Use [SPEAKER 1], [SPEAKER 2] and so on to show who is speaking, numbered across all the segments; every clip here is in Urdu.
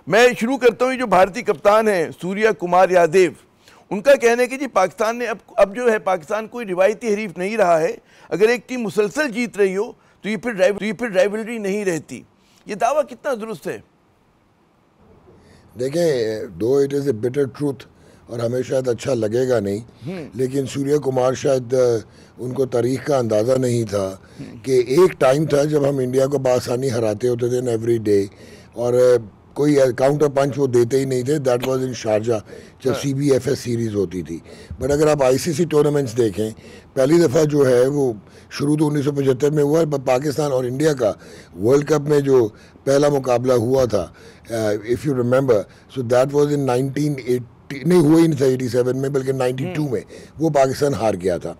[SPEAKER 1] میں شروع کرتا ہوں جو بھارتی کپتان ہیں سوریہ کمار یادیو، ان کا کہنا ہے کہ جی پاکستان نے اب جو ہے پاکستان کوئی روایتی حریف نہیں رہا ہے، اگر ایک ٹیم مسلسل جیت رہی ہو تو یہ پھر رائیولری نہیں رہتی. یہ دعویٰ کتنا درست ہے؟
[SPEAKER 2] دیکھیں دو it is a bitter truth اور ہمیں شاید اچھا لگے گا نہیں، لیکن سوریہ کمار شاید ان کو تاریخ کا اندازہ نہیں تھا کہ ایک ٹائم تھا جب ہم انڈیا کو بآسانی ہراتے ہوتے تھے ایوری ڈے، اور کوئی کاؤنٹر پنچ وہ دیتے ہی نہیں تھے. دیٹ واز ان شارجہ جب C B F S series ہوتی تھی. بٹ اگر آپ آئی سی سی ٹورنامنٹس دیکھیں، پہلی دفعہ جو ہے وہ شروع تو 1975 میں ہوا، پاکستان اور انڈیا کا ورلڈ کپ میں جو پہلا مقابلہ ہوا تھا، if you remember, so that was in 1980 نہیں ہوا ہی نہیں تھا 87 میں، بلکہ 92 میں وہ پاکستان ہار گیا تھا.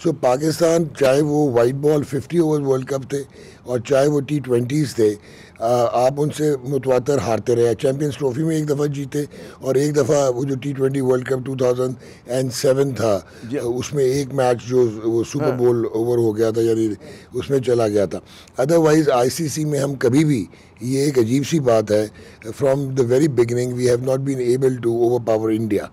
[SPEAKER 2] سو پاکستان چاہے وہ white ball 50 over world cup تھے اور چاہے وہ T20s تھے، آپ ان سے متواتر ہارتے رہے. چیمپئنز ٹرافی میں ایک دفعہ جیتے، اور ایک دفعہ وہ جو T20 ورلڈ کپ 2007 تھا اس میں ایک میچ جو وہ سپر بول اوور ہو گیا تھا، یعنی اس میں چلا گیا تھا. ادروائز آئی سی سی میں ہم کبھی بھی، یہ ایک عجیب سی بات ہے، from the very beginning we have not been able to overpower India.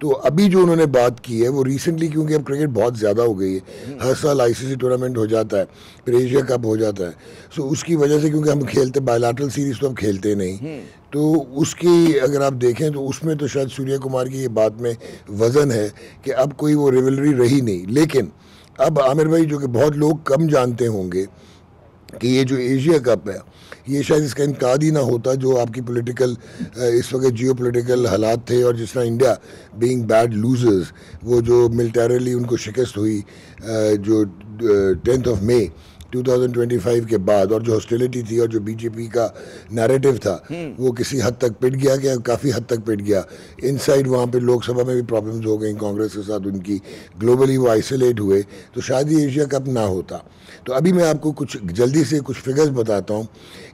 [SPEAKER 2] تو ابھی جو انہوں نے بات کی ہے وہ ریسنٹلی، کیونکہ اب کرکٹ بہت زیادہ ہو گئی ہے، ہر سال آئی سی سی ٹورنامنٹ ہو جاتا ہے، پھر ایشیا کپ ہو جاتا ہے، سو اس کی وجہ سے کیونکہ ہم کھیلتے بائیلیٹرل سیریز تو اب کھیلتے نہیں، تو اس کی اگر آپ دیکھیں تو اس میں تو شاید سوریہ کمار کی یہ بات میں وزن ہے کہ اب کوئی وہ ریولری رہی نہیں. لیکن اب عامر بھائی، جو کہ بہت لوگ کم جانتے ہوں گے کہ یہ جو ایشیا کپ ہے، یہ شاید اس کا انعقاد ہی نہ ہوتا جو آپ کی پولیٹیکل اس وقت جیو پولیٹیکل حالات تھے، اور جس طرح انڈیا بینگ بیڈ لوزرز، وہ جو ملٹریلی ان کو شکست ہوئی جو 10 مئی 2025 کے بعد، اور جو ہاسٹیلٹی تھی اور جو بی جے پی کا نیریٹو تھا وہ کسی حد تک پٹ گیا، کہ کافی حد تک پٹ گیا. ان سائڈ وہاں پہ لوک سبھا میں بھی پرابلمز ہو گئیں کانگریس کے ساتھ ان کی، گلوبلی وہ آئسولیٹ ہوئے، تو شاید یہ ایشیا کپ نہ ہوتا. تو ابھی میں آپ کو کچھ جلدی سے کچھ فگرز بتاتا ہوں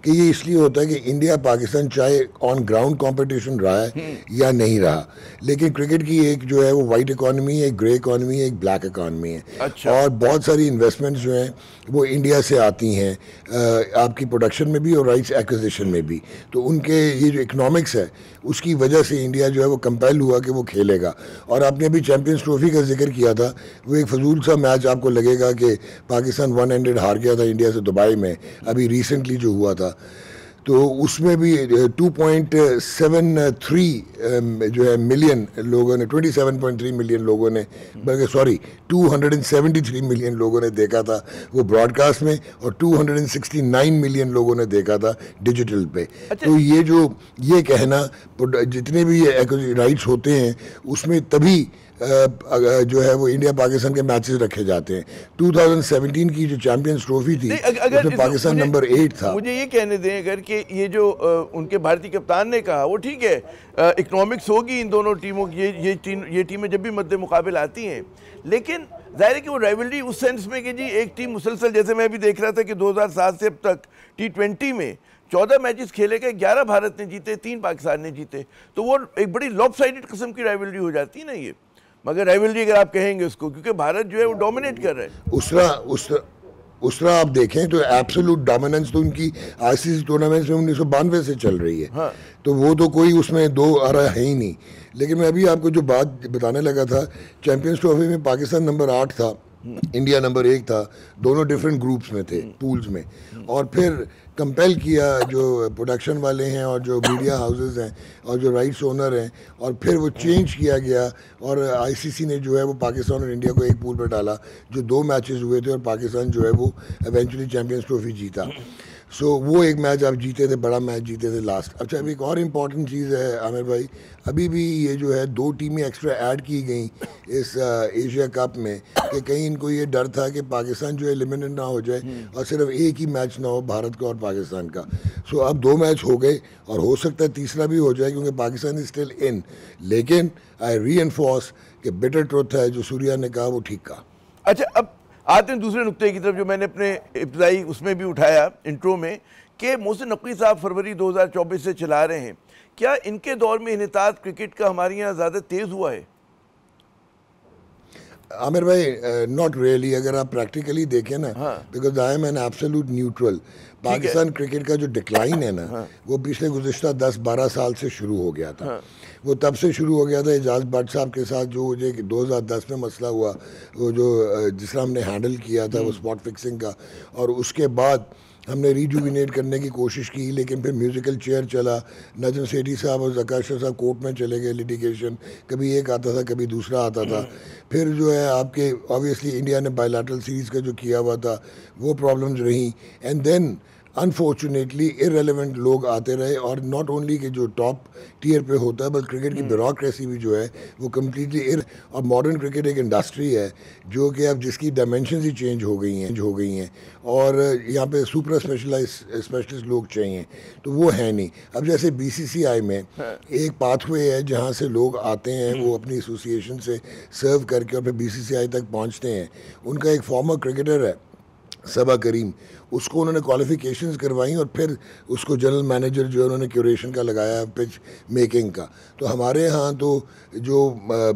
[SPEAKER 2] کہ یہ اس لیے ہوتا ہے کہ انڈیا پاکستان چاہے آن گراؤنڈ کمپٹیشن رہا ہے یا نہیں رہا، لیکن کرکٹ کی ایک جو ہے وہ وائٹ اکانومی ہے، ایک گرے اکانومی ہے، ایک بلیک اکانومی ہے، اور بہت ساری انویسٹمنٹس جو ہیں وہ انڈیا سے آتی ہیں، آپ کی پروڈکشن میں بھی اور رائٹس ایکوزیشن میں بھی. تو ان کے یہ جو اکنامکس ہے اس کی وجہ سے انڈیا جو ہے وہ کمپیل ہوا کہ وہ کھیلے گا. اور آپ نے ابھی چیمپئنز ٹرافی کا ذکر کیا تھا، وہ ایک فضول سا میچ آپ کو لگے گا کہ پاکستان 1-1 ہار گیا تھا انڈیا سے دبئی میں ابھی ریسنٹلی جو ہوا تھا، تو اس میں بھی 2.73 جو ہے ملین لوگوں نے، 27.3 ملین لوگوں نے، بلکہ 273 ملین لوگوں نے دیکھا تھا وہ براڈ کاسٹ میں، اور 269 ملین لوگوں نے دیکھا تھا ڈیجیٹل پہ. تو یہ کہنا جتنے بھی رائٹس ہوتے ہیں اس میں تبھی جو ہے وہ انڈیا پاکستان کے میچز رکھے جاتے ہیں. 2017 کی جو چیمپئنز ٹرافی تھی اس میں پاکستان نمبر 8 تھا.
[SPEAKER 1] مجھے یہ کہنے دیں اگر کہ یہ جو ان کے بھارتی کپتان نے کہا وہ ٹھیک ہے، اکنامکس ہوگی ان دونوں ٹیموں کی، یہ ٹیمیں جب بھی مد مقابل آتی ہیں، لیکن ظاہر ہے کہ وہ رائیولری اس سینس میں کہ جی ایک ٹیم مسلسل، جیسے میں بھی دیکھ رہا تھا کہ 2007 سے اب تک T20 میں 14 میچز کھیلے گئے، 11 بھارت نے جیتے، 3 پاکستان نے جیتے، تو وہ ایک بڑی لاپ سائیڈڈ قسم کی رائیولری ہو جاتی ہے نا یہ. مگر رائیولری اگر آپ کہیں گے اس کو، کیونکہ بھارت جو ہے وہ ڈومینیٹ کر رہا ہے.
[SPEAKER 2] اس طرح آپ دیکھیں تو ایبسولوٹ ڈومیننس تو ان کی آئی سی سی ٹورنامنٹس میں 1992 سے چل رہی ہے، تو وہ تو کوئی اس میں دو آرا ہے ہی نہیں. لیکن میں ابھی آپ کو جو بات بتانے لگا تھا، چیمپئنز ٹرافی میں پاکستان نمبر 8 تھا، انڈیا نمبر 1 تھا، دونوں ڈیفرنٹ گروپس میں تھے، پولز میں، اور پھر کمپیل کیا جو پروڈکشن والے ہیں اور جو میڈیا ہاؤسز ہیں اور جو رائٹس اونر ہیں، اور پھر وہ چینج کیا گیا، اور آئی سی سی نے جو ہے وہ پاکستان اور انڈیا کو ایک پول پر ڈالا، جو 2 میچز ہوئے تھے، اور پاکستان جو ہے وہ ایونچولی چیمپئنز ٹرافی جیتا. سو وہ ایک میچ آپ جیتے تھے، بڑا میچ جیتے تھے لاسٹ. اچھا اب ایک اور امپورٹنٹ چیز ہے عامر بھائی، ابھی بھی یہ جو ہے 2 ٹیمیں ایکسٹرا ایڈ کی گئیں اس ایشیا کپ میں، کہ کہیں ان کو یہ ڈر تھا کہ پاکستان جو ہے ایلیمنیٹ نہ ہو جائے اور صرف ایک ہی میچ نہ ہو بھارت کا اور پاکستان کا. سو اب 2 میچ ہو گئے، اور ہو سکتا ہے تیسرا بھی ہو جائے کیونکہ پاکستان از اسٹل ان. لیکن آئی ری انفورس کہ بیٹر ٹروتھ ہے جو سوریا نے کہا وہ ٹھیک کہا.
[SPEAKER 1] اچھا اب آتے ہیں دوسرے نقطے کی طرف جو میں نے اپنے ابتدائی اس میں بھی اٹھایا انٹرو میں، کہ محسن نقوی صاحب فروری 2024 سے چلا رہے ہیں. کیا ان کے دور میں انحطاط کرکٹ کا ہمارے یہاں زیادہ تیز ہوا ہے؟
[SPEAKER 2] عامر بھائی ناٹ ریئلی, اگر آپ پریکٹیکلی دیکھیں نا, because I am an absolute neutral. Pakistan cricket کا جو ڈکلائن ہے نا وہ پچھلے گزشتہ 10-12 سال سے شروع ہو گیا تھا. وہ تب سے شروع ہو گیا تھا اعجاز بٹ صاحب کے ساتھ جو 2010 میں مسئلہ ہوا, وہ جو جس طرح ہم نے ہینڈل کیا تھا وہ اسپاٹ فکسنگ کا, اور اس کے بعد ہم نے ریجوینیٹ کرنے کی کوشش کی, لیکن پھر میوزیکل چیئر چلا, نجم سیٹھی صاحب اور ذکا اشرف صاحب کورٹ میں چلے گئے, لیٹیگیشن کبھی ایک آتا تھا کبھی دوسرا آتا تھا. پھر جو ہے آپ کے آبویسلی انڈیا نے بائی لیٹرل سیریز کا جو کیا ہوا تھا وہ پرابلمز رہیں, اینڈ دین انفارچونیٹلی ارریلیونٹ لوگ آتے رہے, اور ناٹ اونلی کہ جو ٹاپ ٹیئر پہ ہوتا ہے بلکہ کرکٹ کی بیوروکریسی بھی جو ہے وہ کمپلیٹلی اور ماڈرن کرکٹ ایک انڈسٹری ہے جو کہ اب جس کی ڈائمینشنز ہی چینج ہو گئی ہیں اور یہاں پہ سپر اسپیشلسٹ لوگ چاہیے, تو وہ ہے نہیں. اب جیسے BCCI میں ایک پاتھ وے ہے جہاں سے لوگ آتے ہیں, وہ اپنی ایسوسیشن سے سرو کر کے اور پھر BCCI تک پہنچتے ہیں. ان کا ایک فارمر کرکٹر ہے صبا کریم, اس کو انہوں نے کوالیفیکیشنز کروائیں اور پھر اس کو جنرل مینیجر جو ہے انہوں نے کیوریشن کا لگایا, پچ میکنگ کا. تو ہمارے ہاں تو جو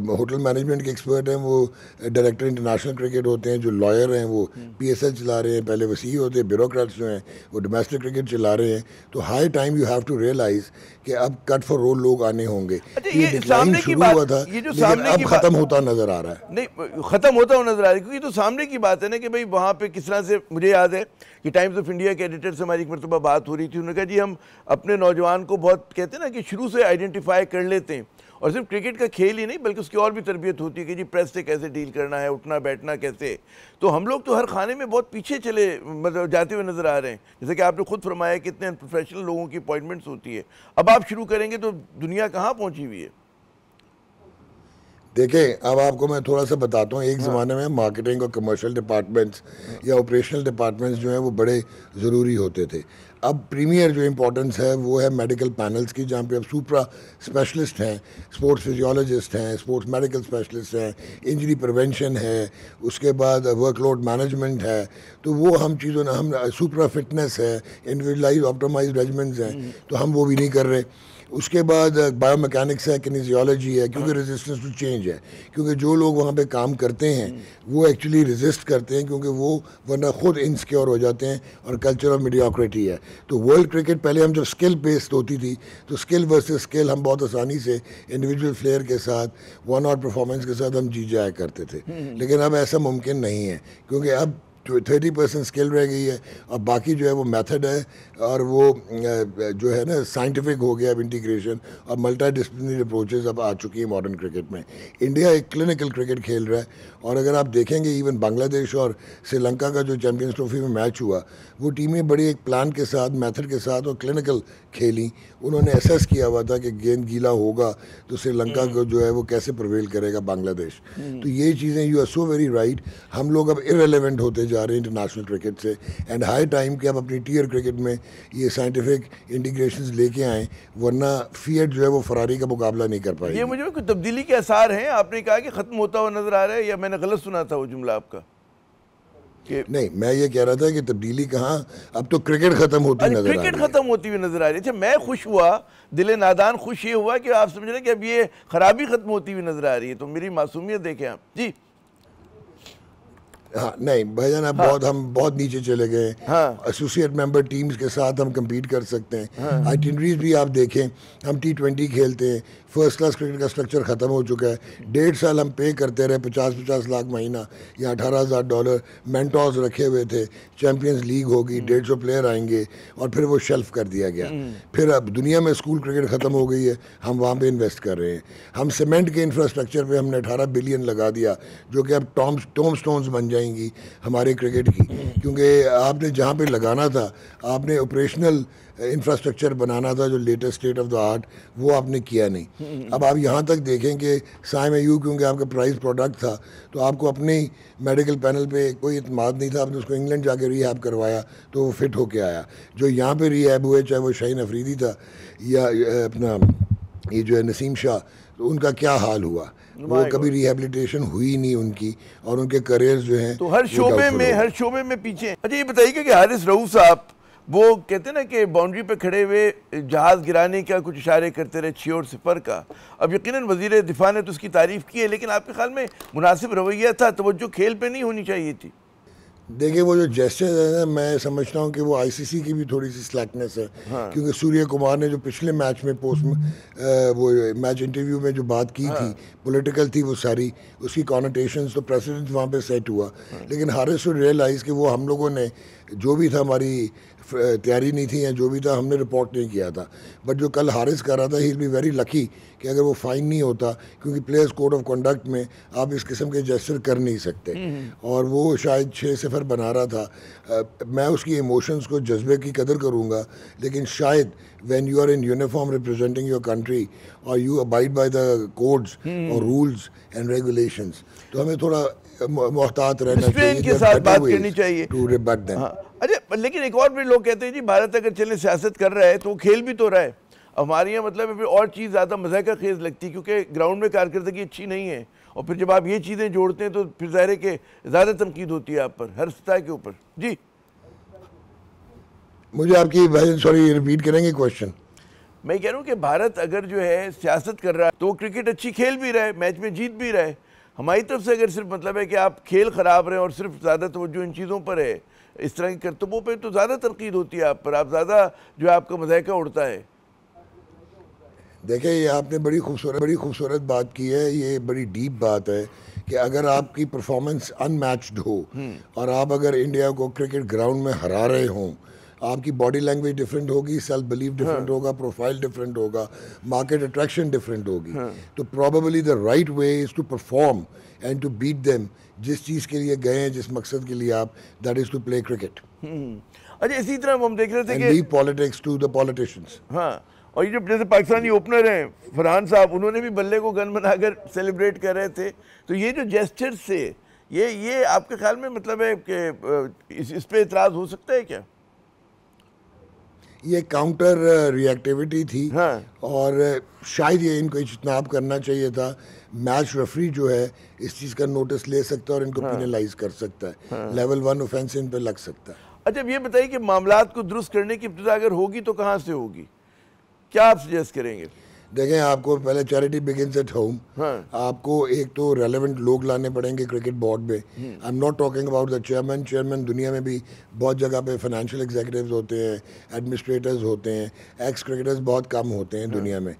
[SPEAKER 2] ہوٹل مینجمنٹ کے ایکسپرٹ ہیں وہ ڈائریکٹر انٹرنیشنل کرکٹ ہوتے ہیں, جو لائر ہیں وہ PSL چلا رہے ہیں, پہلے وسیع ہوتے ہیں, بیوروکریٹس جو ہیں وہ ڈومیسٹک کرکٹ چلا رہے ہیں. تو high time you have to realise کہ اب کٹ فار رول لوگ آنے ہوں گے. یہ ڈکلائن شروع ہوا تھا لیکن اب ختم ہوتا نظر آ رہا ہے.
[SPEAKER 1] نہیں ختم ہوتا ہوا نظر آ رہا ہے, کیونکہ تو سامنے کی بات ہے نا کہ بھئی وہاں پہ کس طرح سے. مجھے یاد ہے کہ ٹائمز آف انڈیا کے ایڈیٹر سے ہماری ایک مرتبہ بات ہو رہی تھی, انہوں نے کہا جی ہم اپنے نوجوان کو بہت کہتے ہیں نا کہ شروع سے آئیڈینٹیفائی کر لیتے ہیں, اور صرف کرکٹ کا کھیل ہی نہیں بلکہ اس کی اور بھی تربیت ہوتی ہے کہ جی پریس سے کیسے ڈیل کرنا ہے, اٹھنا بیٹھنا کیسے. تو ہم لوگ تو ہر خانے میں بہت پیچھے چلے مطلب جاتے ہوئے نظر آ رہے ہیں. جیسے کہ آپ نے خود فرمایا کہ اتنے انپروفیشنل لوگوں کی اپوائنٹمنٹس ہوتی ہے, اب آپ شروع کریں گے تو دنیا کہاں پہنچی ہوئی ہے.
[SPEAKER 2] دیکھیں اب آپ کو میں تھوڑا سا بتاتا ہوں, ایک زمانے میں مارکیٹنگ اور کمرشل ڈپارٹمنٹس یا آپریشنل ڈپارٹمنٹس جو ہیں وہ بڑے ضروری ہوتے تھے. اب پریمیئر جو امپورٹنس ہے وہ ہے میڈیکل پینلز کی, جہاں پہ اب سپرا اسپیشلسٹ ہیں, اسپورٹس فزیولوجسٹ ہیں, اسپورٹس میڈیکل اسپیشلسٹ ہیں, انجری پریونشن ہے, اس کے بعد ورک لوڈ مینجمنٹ ہے. تو وہ ہم چیزوں ہم سپرا فٹنس ہے, انڈیویجولائز آپٹمائز ریجمنٹس ہیں, تو ہم وہ بھی نہیں کر رہے. اس کے بعد بایو میکینکس ہے, کنیزیولوجی ہے, کیونکہ ریزسٹنس ٹو چینج ہے, کیونکہ جو لوگ وہاں پہ کام کرتے ہیں وہ ایکچولی ریزسٹ کرتے ہیں کیونکہ وہ ورنہ خود انسیکیور ہو جاتے ہیں, اور کلچر آف میڈیوکریٹی ہے. تو ورلڈ کرکٹ پہلے ہم جب اسکل بیسڈ ہوتی تھی تو اسکل ورسز اسکل ہم بہت آسانی سے انڈیویجول فلیئر کے ساتھ ون آؤٹ پرفارمنس کے ساتھ ہم جیت جایا کرتے تھے, لیکن اب ایسا ممکن نہیں ہے کیونکہ اب 30% اسکل رہ گئی ہے, اور باقی جو ہے وہ میتھڈ ہے, اور وہ جو ہے نا سائنٹیفک ہو گیا اب انٹیگریشن, اور ملٹی ڈسپلنری اپروچز اب آ چکی ہیں ماڈرن کرکٹ میں. انڈیا ایک کلینکل کرکٹ کھیل رہا ہے, اور اگر آپ دیکھیں گے ایون بنگلہ دیش اور سری لنکا کا جو چیمپئنز ٹرافی میں میچ ہوا, وہ ٹیمیں بڑی ایک پلان کے ساتھ, میتھڈ کے ساتھ اور کلینکل کھیلیں. انہوں نے ایسیس کیا ہوا تھا کہ گیند گیلا ہوگا تو سری لنکا کو جو ہے وہ کیسے پرویل کرے گا بنگلہ دیش. تو یہ چیزیں you are so very right, ہم لوگ اب ارریلیونٹ ہوتے جا رہے ہیں انٹرنیشنل کرکٹ سے, اینڈ ہائی ٹائم کہ اب اپنی ٹیئر کرکٹ میں یہ سائنٹیفک انٹیگریشنز لے کے آئیں, ورنہ فیٹ جو ہے وہ فراری کا مقابلہ نہیں کر پائے.
[SPEAKER 1] یہ مجھے کوئی تبدیلی کے آثار ہیں؟ آپ نے کہا کہ ختم ہوتا ہوا نظر آ رہا ہے, یا میں نے غلط سنا تھا وہ جملہ آپ کا؟
[SPEAKER 2] نہیں, میں یہ کہہ رہا تھا کہ تبدیلی کہاں, اب تو کرکٹ ختم ہوتی نظر آ رہی ہے.
[SPEAKER 1] کرکٹ ختم ہوتی ہوئی نظر آ رہی ہے. اچھا, میں خوش ہوا, دل نادان خوش یہ ہوا کہ آپ سمجھ رہے ہیں کہ اب یہ خرابی ختم ہوتی ہوئی نظر آ رہی ہے. تو میری معصومیت دیکھیں آپ. جی
[SPEAKER 2] ہاں نہیں بھائی جان, ہم بہت نیچے چلے گئے. ایسوسیٹ ممبر ٹیمز کے ساتھ ہم کمپیٹ کر سکتے ہیں. آئٹنریز بھی آپ دیکھیں, ہم T20 کھیلتے ہیں, فرسٹ کلاس کرکٹ کا سٹرکچر ختم ہو چکا ہے. 1.5 سال ہم پے کرتے رہے, 50 لاکھ مہینہ یا $18,000 مینٹورز رکھے ہوئے تھے. چیمپئنز لیگ ہوگی, 150 پلیئر آئیں گے, اور پھر وہ شیلف کر دیا گیا. پھر اب دنیا میں اسکول کرکٹ ختم ہو گئی ہے, ہم وہاں پہ انویسٹ کر رہے ہیں. ہم سیمنٹ کے انفراسٹرکچر پہ ہم نے 18 بلین لگا دیا, جو کہ اب ٹوم سٹونز بن جائیں گی ہمارے کرکٹ کی, کیونکہ آپ نے جہاں پہ لگانا تھا, آپ نے آپریشنل انفراسٹرکچر بنانا تھا جو latest state of the art, وہ آپ نے کیا نہیں. اب آپ یہاں تک دیکھیں کہ سائم ایو کیونکہ آپ کا پرائز پروڈکٹ تھا, تو آپ کو اپنے میڈیکل پینل پہ کوئی اعتماد نہیں تھا, آپ نے اس کو انگلینڈ جا کے ری ہیب کروایا تو وہ فٹ ہو کے آیا. جو یہاں پہ ری ہیب ہوئے, چاہے وہ شاہین افریدی تھا یا اپنا یہ جو ہے نسیم شاہ, تو ان کا کیا حال ہوا؟ وہ کبھی ریہیبلیٹیشن ہوئی نہیں ان کی, اور ان کے کریئرز جو ہیں
[SPEAKER 1] تو ہر شعبے میں پیچھے. اچھا یہ بتائیے کہ حارث رؤوف صاحب وہ کہتے ہیں نا کہ باؤنڈری پہ کھڑے ہوئے جہاز گرانے کا کچھ اشارے کرتے رہے 6 اور 0 کا. اب یقیناً وزیر دفاع نے تو اس کی تعریف کی ہے، لیکن آپ کے خیال میں مناسب رویہ تھا؟ توجہ کھیل پہ نہیں ہونی چاہیے تھی؟
[SPEAKER 2] دیکھیں وہ جو جیسچر ہے نا، میں سمجھتا ہوں کہ وہ آئی سی سی کی بھی تھوڑی سی سلیکنیس ہے، کیونکہ سوریہ کمار نے جو پچھلے میچ میں وہ میچ انٹرویو میں جو بات کی تھی پولیٹیکل تھی وہ ساری، اس کی کانوٹیشنز تو پریسیڈنٹ وہاں پہ سیٹ ہوا، لیکن حارث شوڈ ریئلائز کہ وہ ہم لوگوں نے جو بھی تھا ہماری تیاری نہیں تھی یا جو بھی تھا ہم نے رپورٹ نہیں کیا تھا. بٹ جو کل حارث کر رہا تھا ہی ول بی ویری لکی کہ اگر وہ فائن نہیں ہوتا، کیونکہ پلیئرز کوڈ آف کنڈکٹ میں آپ اس قسم کے جیسچر کر نہیں سکتے، اور وہ شاید 6-0 بنا رہا تھا. میں اس کی ایموشنز کو، جذبے کی قدر کروں گا، لیکن شاید when you are in uniform representing your country اور you abide by the codes اور رولز اینڈ ریگولیشنز، تو ہمیں تھوڑا محتاط رہنا چاہیے
[SPEAKER 1] کے ساتھ بات کرنی چاہیے. اچھا، لیکن ایک اور بھی لوگ کہتے ہیں جی بھارت اگر چلے سیاست کر رہا ہے تو وہ کھیل بھی تو رہا ہے. ہمارے یہاں مطلب ہے پھر اور چیز زیادہ مضحکہ خیز لگتی ہے، کیونکہ گراؤنڈ میں کارکردگی اچھی نہیں ہے، اور پھر جب آپ یہ چیزیں جوڑتے ہیں تو پھر ظاہر ہے کہ زیادہ تنقید ہوتی ہے آپ پر ہر سطح کے اوپر. جی
[SPEAKER 2] مجھے آپ کی سوری ریپیٹ کریں گے کوشچن؟
[SPEAKER 1] میں کہہ رہا ہوں کہ بھارت اگر جو ہے سیاست کر رہا ہے تو وہ کرکٹ اچھی کھیل بھی رہا ہے، میچ میں جیت بھی رہا ہے. ہماری طرف سے اگر صرف مطلب ہے کہ آپ کھیل خراب رہے اور صرف زیادہ توجہ ان چیزوں پر ہے، اس طرح کی کرتبوں پہ، تو زیادہ تنقید ہوتی ہے آپ پر، آپ زیادہ جو ہے آپ کا مذائقہ اڑتا ہے.
[SPEAKER 2] دیکھیں یہ آپ نے بڑی خوبصورت بات کی ہے، یہ بڑی ڈیپ بات ہے کہ اگر آپ کی پرفارمنس ان میچڈ ہو اور آپ اگر انڈیا کو کرکٹ گراؤنڈ میں ہرا رہے ہوں، آپ کی باڈی لینگویج ڈیفرنٹ ہوگی، سیلف بلیف ڈیفرنٹ ہوگا، پروفائل ڈیفرنٹ ہوگا، مارکیٹ اٹریکشن ڈیفرنٹ ہوگی، تو probably the right way is to perform and to beat them. جس چیز کے لیے گئے ہیں، جس مقصد کے لیے آپ، that is to play cricket.
[SPEAKER 1] اچھا، اسی طرح ہم دیکھ رہے تھے کہ
[SPEAKER 2] leave politics to the politicians.
[SPEAKER 1] ہاں، اور یہ جو جیسے پاکستانی اوپنر ہیں فرحان صاحب، انہوں نے بھی بلے کو گن بنا کر سیلیبریٹ کر رہے تھے. تو یہ جو جیسچرز سے یہ آپ کے خیال میں مطلب ہے کہ اس پہ اعتراض ہو سکتا ہے کیا؟
[SPEAKER 2] یہ کاؤنٹر ری ایکٹیویٹی تھی، اور شاید یہ ان کو اجتناب کرنا چاہیے تھا. میچ ریفری جو ہے اس چیز کا نوٹس لے سکتا ہے اور ان کو پینلائز کر سکتا ہے، لیول 1 اوفینس ان پہ لگ سکتا ہے.
[SPEAKER 1] اچھا، یہ بتائیے کہ معاملات کو درست کرنے کی ابتدا اگر ہوگی تو کہاں سے ہوگی؟ کیا آپ سجیسٹ کریں گے؟
[SPEAKER 2] دیکھیں آپ کو پہلے چیریٹی بگنز ایٹ ہوم. آپ کو ایک تو ریلیونٹ لوگ لانے پڑیں گے کرکٹ بورڈ میں. I am not talking about the chairman دنیا میں بھی بہت جگہ پہ فائنینشیل ایگزیکٹیوز ہوتے ہیں، ایڈمنسٹریٹرز ہوتے ہیں، ایکس کرکٹرز بہت کم ہوتے ہیں دنیا میں.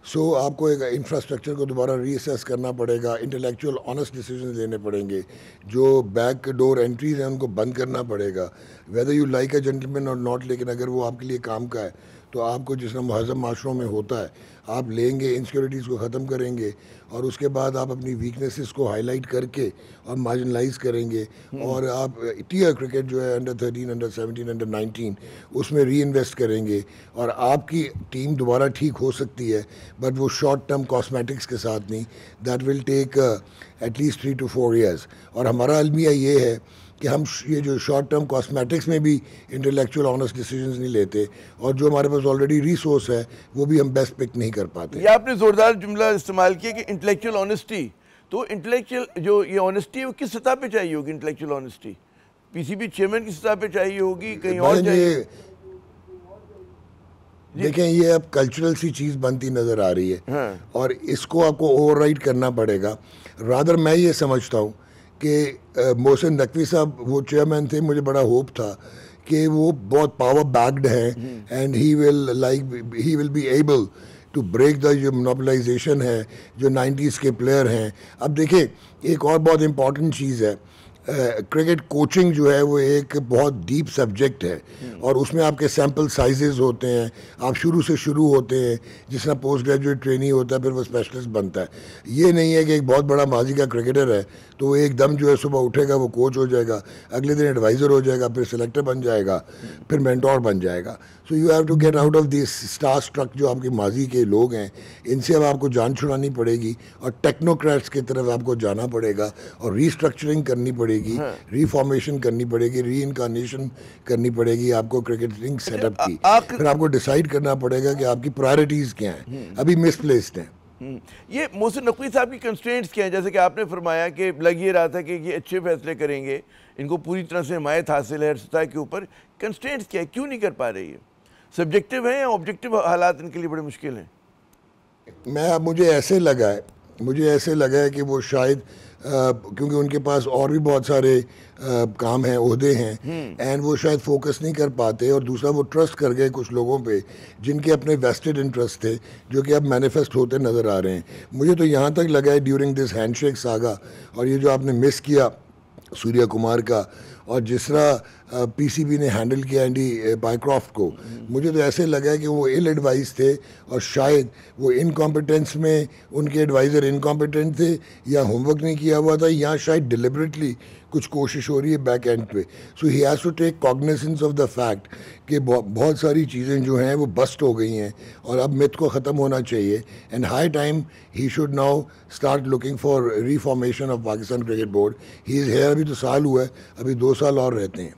[SPEAKER 2] سو آپ کو ایک انفراسٹرکچر کو دوبارہ ری اسیس کرنا پڑے گا، انٹلیکچوئل آنیسٹ ڈیسیژنز لینے پڑیں گے، جو بیک ڈور انٹریز ہیں ان کو بند کرنا پڑے گا، whether you like a gentleman اور ناٹ. لیکن اگر وہ آپ کے لیے کام کا ہے تو آپ کو جس طرح مہذب معاشروں میں ہوتا ہے آپ لیں گے، انسیکیورٹیز کو ختم کریں گے، اور اس کے بعد آپ اپنی ویکنیسز کو ہائی لائٹ کر کے اور مارجنلائز کریں گے، اور آپ ٹیئر کرکٹ جو ہے انڈر 13، انڈر 17، انڈر 19 اس میں ری انویسٹ کریں گے، اور آپ کی ٹیم دوبارہ ٹھیک ہو سکتی ہے، بٹ وہ شارٹ ٹرم کاسمیٹکس کے ساتھ نہیں. That will take at least 3 to 4 years. اور ہمارا المیہ یہ ہے کہ ہم یہ جو شارٹ ٹرم کاسمیٹکس میں بھی انٹلیکچوئل آنیسٹ ڈیسیژنز نہیں لیتے، اور جو ہمارے پاس آلریڈی ریسورس ہے وہ بھی ہم بیسٹ پک نہیں کر پاتے.
[SPEAKER 1] یہ آپ نے زوردار جملہ استعمال کیا کہ انٹلیکچوئل آنیسٹی. تو انٹلیکچوئل جو یہ آنیسٹی ہے وہ کس سطح پہ چاہیے ہوگی؟ انٹلیکچوئل آنیسٹی PCB چیئرمین کی سطح پہ چاہیے ہوگی، کہیں اور چاہیے؟
[SPEAKER 2] دیکھیں یہ اب کلچرل سی چیز بنتی نظر آ رہی ہے، اور اس کو آپ کو اوور رائڈ کرنا پڑے گا. رادر میں یہ سمجھتا ہوں کہ محسن نقوی صاحب وہ چیئرمین تھے، مجھے بڑا ہوپ تھا کہ وہ بہت پاور بیکڈ ہیں، and he will be able to break the جو مونوپلائزیشن ہے جو 90s کے پلیئر ہیں. اب دیکھیں ایک اور بہت امپورٹنٹ چیز ہے، کرکٹ کوچنگ جو ہے وہ ایک بہت ڈیپ سبجیکٹ ہے، اور اس میں آپ کے سیمپل سائزز ہوتے ہیں، آپ شروع سے شروع ہوتے ہیں، جس طرح پوسٹ گریجویٹ ٹرینی ہوتا ہے پھر وہ اسپیشلسٹ بنتا ہے. یہ نہیں ہے کہ ایک بہت بڑا ماضی کا کرکٹر ہے تو وہ ایک دم جو ہے صبح اٹھے گا وہ کوچ ہو جائے گا، اگلے دن ایڈوائزر ہو جائے گا، پھر سلیکٹر بن جائے گا، پھر مینٹور بن جائے گا. So you have to get out of this star struck جو آپ کے ماضی کے لوگ ہیں، ان سے اب آپ کو جان چھڑانی پڑے گی، اور ٹیکنوکریٹس کی طرف آپ کو جانا پڑے گا، اور ری اسٹرکچرنگ کرنی پڑے گی، ری فارمیشن کرنی پڑے گی، ری انکارنیشن کرنی پڑے گی آپ کو کرکٹنگ سیٹ اپ کی. پھر آپ کو ڈیسائیڈ کرنا پڑے گا کہ آپ کی پرائرٹیز کیا ہیں، ابھی مس پلیسڈ ہیں.
[SPEAKER 1] یہ محسن نقوی صاحب کی کنسٹرینٹس کیا ہیں؟ جیسے کہ آپ نے فرمایا کہ لگ یہ رہا تھا کہ یہ اچھے فیصلے کریں گے، ان کو پوری طرح سے حمایت حاصل ہے ہر سطح کے اوپر، کنسٹرینٹس کیا ہے، کیوں نہیں کر پا رہی ہے؟ سبجیکٹیو ہیں یا آبجیکٹیو حالات ان کے لیے بڑے مشکل ہیں؟
[SPEAKER 2] مجھے ایسے لگا ہے کہ وہ شاید کیونکہ ان کے پاس اور بھی بہت سارے کام ہیں، عہدے ہیں، اینڈ وہ شاید فوکس نہیں کر پاتے، اور دوسرا وہ ٹرسٹ کر گئے کچھ لوگوں پہ جن کے اپنے ویسٹڈ انٹرسٹ تھے، جو کہ اب مینیفیسٹ ہوتے نظر آ رہے ہیں۔ مجھے تو یہاں تک لگا ہے during this hand shake saga, اور یہ جو آپ نے مس کیا سوریہ کمار کا، اور جس طرح پی سی بی نے ہینڈل کیا اینڈی بائیکرافٹ کو، مجھے تو ایسے لگا ہے کہ وہ ایل ایڈوائز تھے، اور شاید وہ انکمپیٹنس میں ان کے ایڈوائزر انکمپیٹنٹ تھے، یا ہوم ورک نہیں کیا ہوا تھا، یا شاید ڈیلیبریٹلی کچھ کوشش ہو رہی ہے بیک اینڈ پہ۔ So he has to take cognizance of the fact کہ بہت ساری چیزیں جو ہیں وہ بسٹ ہو گئی ہیں، اور اب مت کو ختم ہونا چاہیے، and high time he should now start looking for reformation of Pakistan cricket board. He is here, ابھی تو سال ہوا ہے، ابھی 2 سال اور رہتے ہیں۔